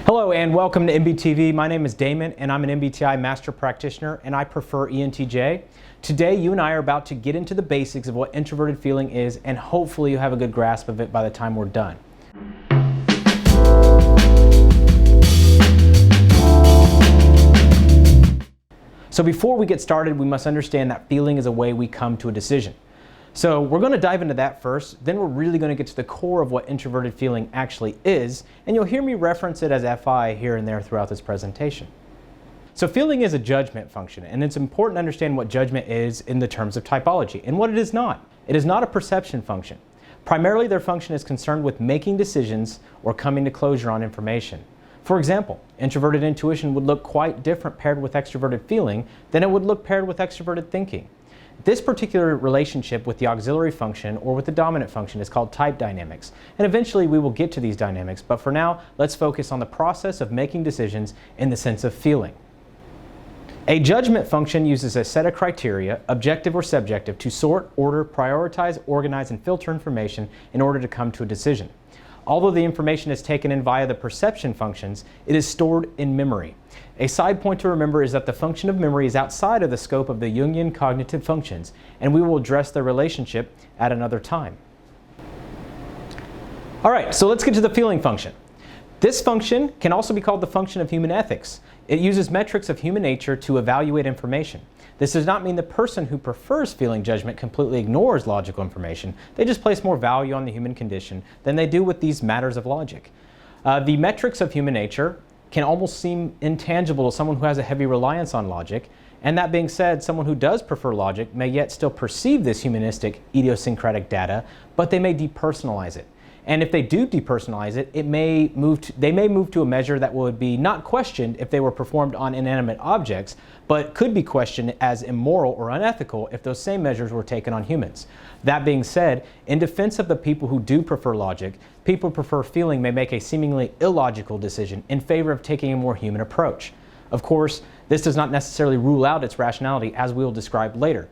Hello and welcome to MBTV. My name is Damon and I'm an MBTI Master Practitioner and I prefer ENTJ. Today you and I are about to get into the basics of what introverted feeling is, and hopefully you have a good grasp of it by the time we're done. So before we get started, we must understand that feeling is a way we come to a decision. So we're going to dive into that first, then we're really going to get to the core of what introverted feeling actually is, and you'll hear me reference it as FI here and there throughout this presentation. So feeling is a judgment function, and it's important to understand what judgment is in the terms of typology, and what it is not. It is not a perception function. Primarily their function is concerned with making decisions or coming to closure on information. For example, introverted intuition would look quite different paired with extroverted feeling than it would look paired with extroverted thinking. This particular relationship with the auxiliary function or with the dominant function is called type dynamics, and eventually we will get to these dynamics, but for now let's focus on the process of making decisions in the sense of feeling. A judgment function uses a set of criteria, objective or subjective, to sort, order, prioritize, organize, and filter information in order to come to a decision. Although the information is taken in via the perception functions, it is stored in memory. A side point to remember is that the function of memory is outside of the scope of the Jungian cognitive functions, and we will address their relationship at another time. Alright, so let's get to the feeling function. This function can also be called the function of human ethics. It uses metrics of human nature to evaluate information. This does not mean the person who prefers feeling judgment completely ignores logical information. They just place more value on the human condition than they do with these matters of logic. The metrics of human nature can almost seem intangible to someone who has a heavy reliance on logic, and that being said, someone who does prefer logic may yet still perceive this humanistic idiosyncratic data, but they may depersonalize it. And if they do depersonalize it, they may move to a measure that would be not questioned if they were performed on inanimate objects, but could be questioned as immoral or unethical if those same measures were taken on humans. That being said, in defense of the people who do prefer logic, people who prefer feeling may make a seemingly illogical decision in favor of taking a more human approach. Of course, this does not necessarily rule out its rationality, as we will describe later.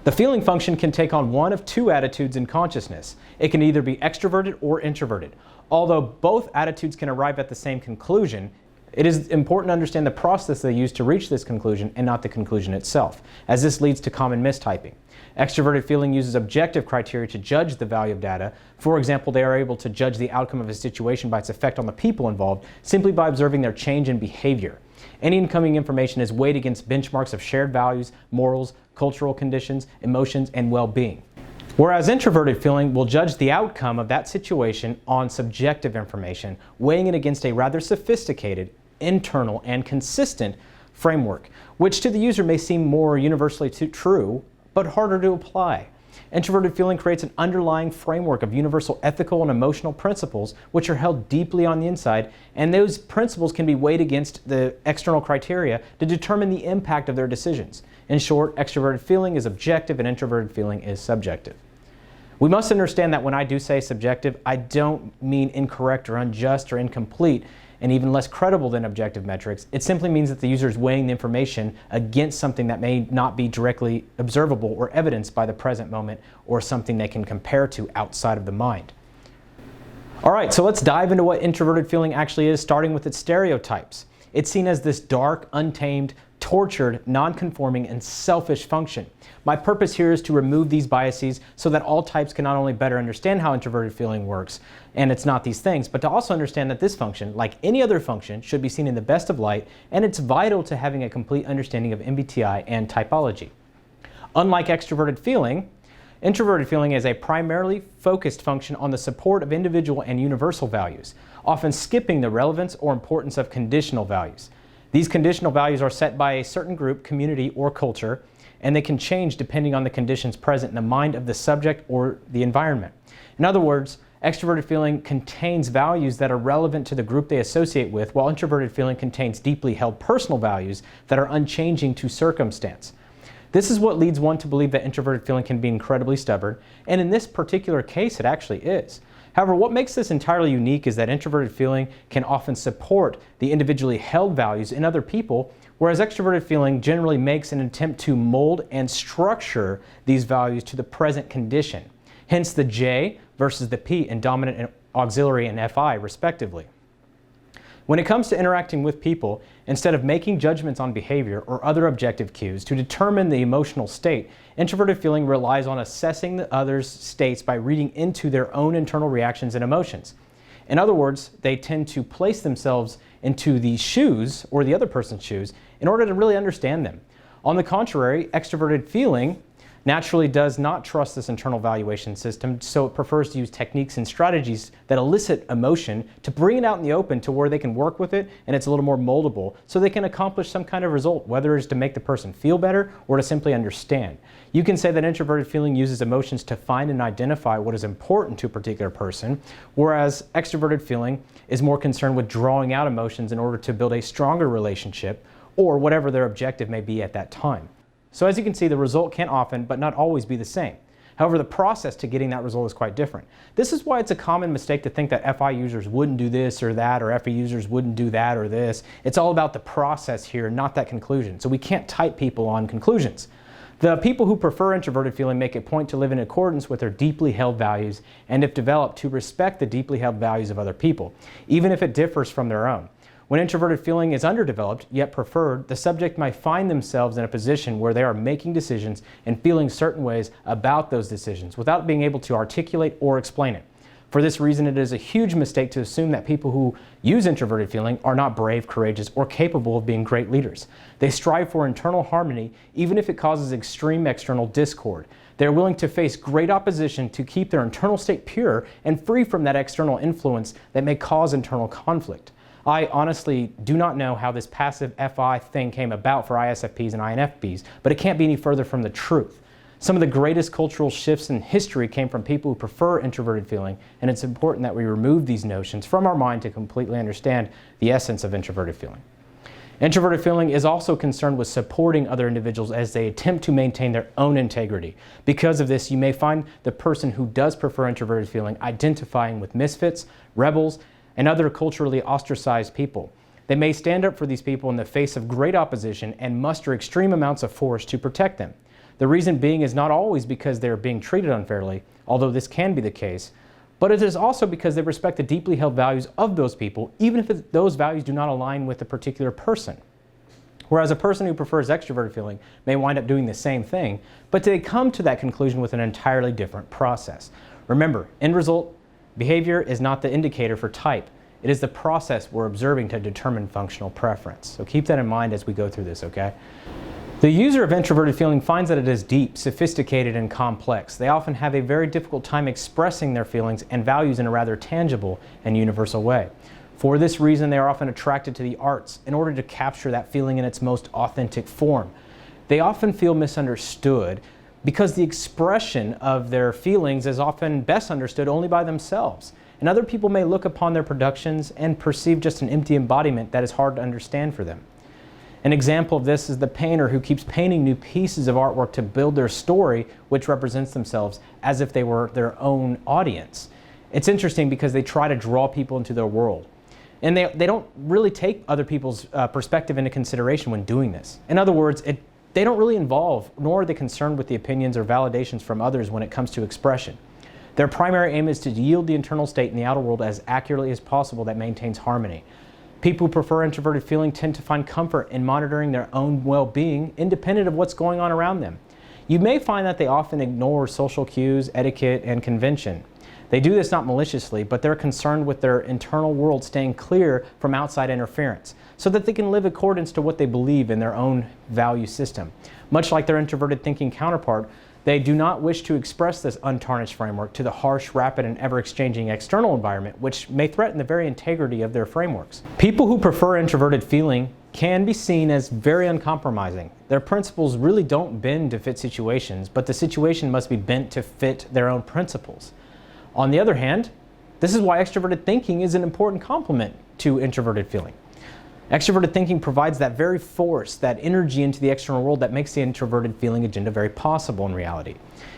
The feeling function can take on one of two attitudes in consciousness. It can either be extroverted or introverted. Although both attitudes can arrive at the same conclusion, it is important to understand the process they use to reach this conclusion and not the conclusion itself, as this leads to common mistyping. Extroverted feeling uses objective criteria to judge the value of data. For example, they are able to judge the outcome of a situation by its effect on the people involved simply by observing their change in behavior. Any incoming information is weighed against benchmarks of shared values, morals, cultural conditions, emotions, and well-being. Whereas introverted feeling will judge the outcome of that situation on subjective information, weighing it against a rather sophisticated, internal, and consistent framework, which to the user may seem more universally true, but harder to apply. Introverted feeling creates an underlying framework of universal ethical and emotional principles which are held deeply on the inside, and those principles can be weighed against the external criteria to determine the impact of their decisions. In short, extroverted feeling is objective and introverted feeling is subjective. We must understand that when I do say subjective, I don't mean incorrect or unjust or incomplete and even less credible than objective metrics. It simply means that the user is weighing the information against something that may not be directly observable or evidenced by the present moment or something they can compare to outside of the mind. Alright, so let's dive into what introverted feeling actually is, starting with its stereotypes. It's seen as this dark, untamed, tortured, non-conforming, and selfish function. My purpose here is to remove these biases so that all types can not only better understand how introverted feeling works, and it's not these things, but to also understand that this function, like any other function, should be seen in the best of light, and it's vital to having a complete understanding of MBTI and typology. Unlike extroverted feeling, introverted feeling is a primarily focused function on the support of individual and universal values, often skipping the relevance or importance of conditional values. These conditional values are set by a certain group, community, or culture, and they can change depending on the conditions present in the mind of the subject or the environment. In other words, extroverted feeling contains values that are relevant to the group they associate with, while introverted feeling contains deeply held personal values that are unchanging to circumstance. This is what leads one to believe that introverted feeling can be incredibly stubborn, and in this particular case it actually is. However, what makes this entirely unique is that introverted feeling can often support the individually held values in other people, whereas extroverted feeling generally makes an attempt to mold and structure these values to the present condition. Hence the J versus the P in dominant auxiliary and FI, respectively. When it comes to interacting with people, instead of making judgments on behavior or other objective cues to determine the emotional state, introverted feeling relies on assessing the other's states by reading into their own internal reactions and emotions. In other words, they tend to place themselves into the shoes or the other person's shoes in order to really understand them. On the contrary, extroverted feeling naturally does not trust this internal valuation system, so it prefers to use techniques and strategies that elicit emotion to bring it out in the open to where they can work with it and it's a little more moldable so they can accomplish some kind of result, whether it's to make the person feel better or to simply understand. You can say that introverted feeling uses emotions to find and identify what is important to a particular person, whereas extroverted feeling is more concerned with drawing out emotions in order to build a stronger relationship or whatever their objective may be at that time. So as you can see, the result can often, but not always, be the same. However, the process to getting that result is quite different. This is why it's a common mistake to think that FI users wouldn't do this or that, or FE users wouldn't do that or this. It's all about the process here, not that conclusion. So we can't type people on conclusions. The people who prefer introverted feeling make a point to live in accordance with their deeply held values and, if developed, to respect the deeply held values of other people, even if it differs from their own. When introverted feeling is underdeveloped, yet preferred, the subject might find themselves in a position where they are making decisions and feeling certain ways about those decisions without being able to articulate or explain it. For this reason, it is a huge mistake to assume that people who use introverted feeling are not brave, courageous, or capable of being great leaders. They strive for internal harmony, even if it causes extreme external discord. They are willing to face great opposition to keep their internal state pure and free from that external influence that may cause internal conflict. I honestly do not know how this passive FI thing came about for ISFPs and INFPs, but it can't be any further from the truth. Some of the greatest cultural shifts in history came from people who prefer introverted feeling, and it's important that we remove these notions from our mind to completely understand the essence of introverted feeling. Introverted feeling is also concerned with supporting other individuals as they attempt to maintain their own integrity. Because of this, you may find the person who does prefer introverted feeling identifying with misfits, rebels, and other culturally ostracized people. They may stand up for these people in the face of great opposition and muster extreme amounts of force to protect them. The reason being is not always because they are being treated unfairly, although this can be the case, but it is also because they respect the deeply held values of those people, even if those values do not align with a particular person. Whereas a person who prefers extroverted feeling may wind up doing the same thing, but they come to that conclusion with an entirely different process. Remember, end result, behavior is not the indicator for type. It is the process we're observing to determine functional preference. So keep that in mind as we go through this, okay? The user of introverted feeling finds that it is deep, sophisticated, and complex. They often have a very difficult time expressing their feelings and values in a rather tangible and universal way. For this reason, they are often attracted to the arts in order to capture that feeling in its most authentic form. They often feel misunderstood because the expression of their feelings is often best understood only by themselves. And other people may look upon their productions and perceive just an empty embodiment that is hard to understand for them. An example of this is the painter who keeps painting new pieces of artwork to build their story, which represents themselves as if they were their own audience. It's interesting because they try to draw people into their world. And they don't really take other people's perspective into consideration when doing this. In other words, they don't really involve, nor are they concerned with the opinions or validations from others when it comes to expression. Their primary aim is to yield the internal state in the outer world as accurately as possible that maintains harmony. People who prefer introverted feeling tend to find comfort in monitoring their own well-being independent of what's going on around them. You may find that they often ignore social cues, etiquette, and convention. They do this not maliciously, but they're concerned with their internal world staying clear from outside interference so that they can live accordance to what they believe in their own value system. Much like their introverted thinking counterpart, they do not wish to express this untarnished framework to the harsh, rapid, and ever-exchanging external environment, which may threaten the very integrity of their frameworks. People who prefer introverted feeling can be seen as very uncompromising. Their principles really don't bend to fit situations, but the situation must be bent to fit their own principles. On the other hand, this is why extroverted thinking is an important complement to introverted feeling. Extroverted thinking provides that very force, that energy into the external world that makes the introverted feeling agenda very possible in reality.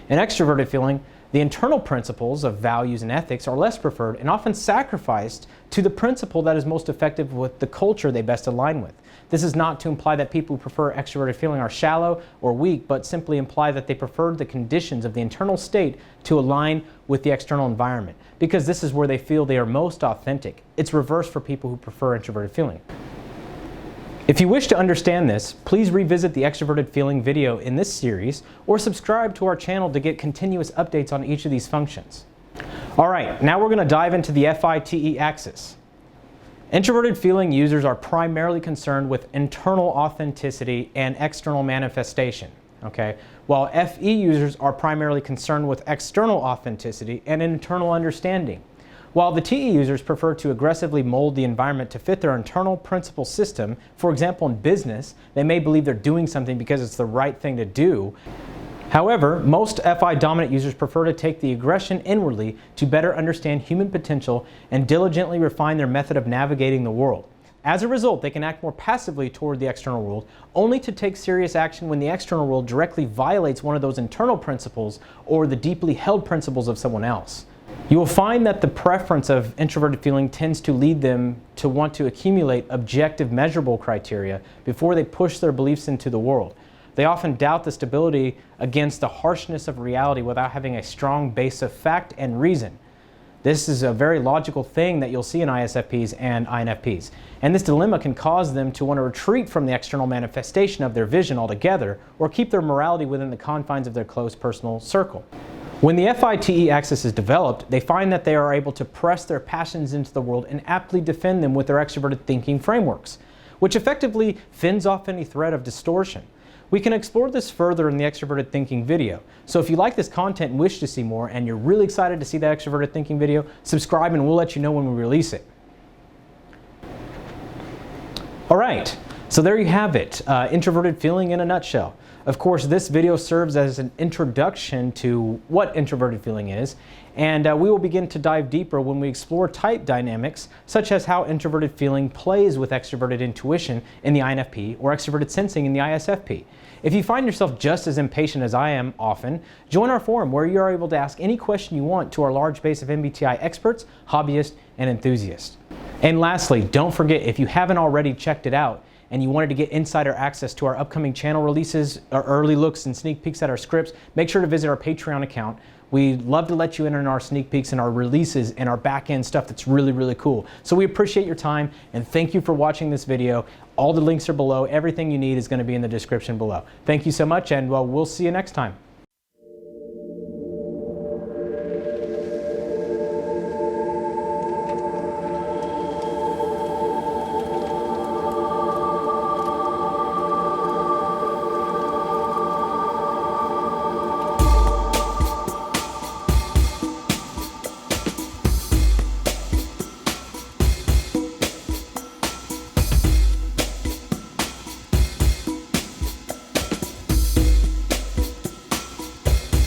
In extroverted feeling, the internal principles of values and ethics are less preferred and often sacrificed to the principle that is most effective with the culture they best align with. This is not to imply that people who prefer extroverted feeling are shallow or weak, but simply imply that they prefer the conditions of the internal state to align with the external environment because this is where they feel they are most authentic. It's reversed for people who prefer introverted feeling. If you wish to understand this, please revisit the extroverted feeling video in this series or subscribe to our channel to get continuous updates on each of these functions. All right, now we're going to dive into the FITE axis. Introverted feeling users are primarily concerned with internal authenticity and external manifestation, okay? While FE users are primarily concerned with external authenticity and internal understanding. While the TE users prefer to aggressively mold the environment to fit their internal principle system, for example in business, they may believe they're doing something because it's the right thing to do. However, most FI dominant users prefer to take the aggression inwardly to better understand human potential and diligently refine their method of navigating the world. As a result, they can act more passively toward the external world, only to take serious action when the external world directly violates one of those internal principles or the deeply held principles of someone else. You will find that the preference of introverted feeling tends to lead them to want to accumulate objective measurable criteria before they push their beliefs into the world. They often doubt the stability against the harshness of reality without having a strong base of fact and reason. This is a very logical thing that you'll see in ISFPs and INFPs. And this dilemma can cause them to want to retreat from the external manifestation of their vision altogether or keep their morality within the confines of their close personal circle. When the FITE axis is developed, they find that they are able to press their passions into the world and aptly defend them with their extroverted thinking frameworks, which effectively fends off any threat of distortion. We can explore this further in the extroverted thinking video. So if you like this content and wish to see more, and you're really excited to see that extroverted thinking video, subscribe and we'll let you know when we release it. All right, so there you have it, introverted feeling in a nutshell. Of course, this video serves as an introduction to what introverted feeling is, and we will begin to dive deeper when we explore type dynamics, such as how introverted feeling plays with extroverted intuition in the INFP or extroverted sensing in the ISFP. If you find yourself just as impatient as I am often, join our forum where you are able to ask any question you want to our large base of MBTI experts, hobbyists, and enthusiasts. And lastly, don't forget, if you haven't already checked it out, and you wanted to get insider access to our upcoming channel releases, our early looks and sneak peeks at our scripts, make sure to visit our Patreon account. We'd love to let you in on our sneak peeks and our releases and our back-end stuff that's really, really cool. So we appreciate your time and thank you for watching this video. All the links are below. Everything you need is going to be in the description below. Thank you so much, and well, we'll see you next time.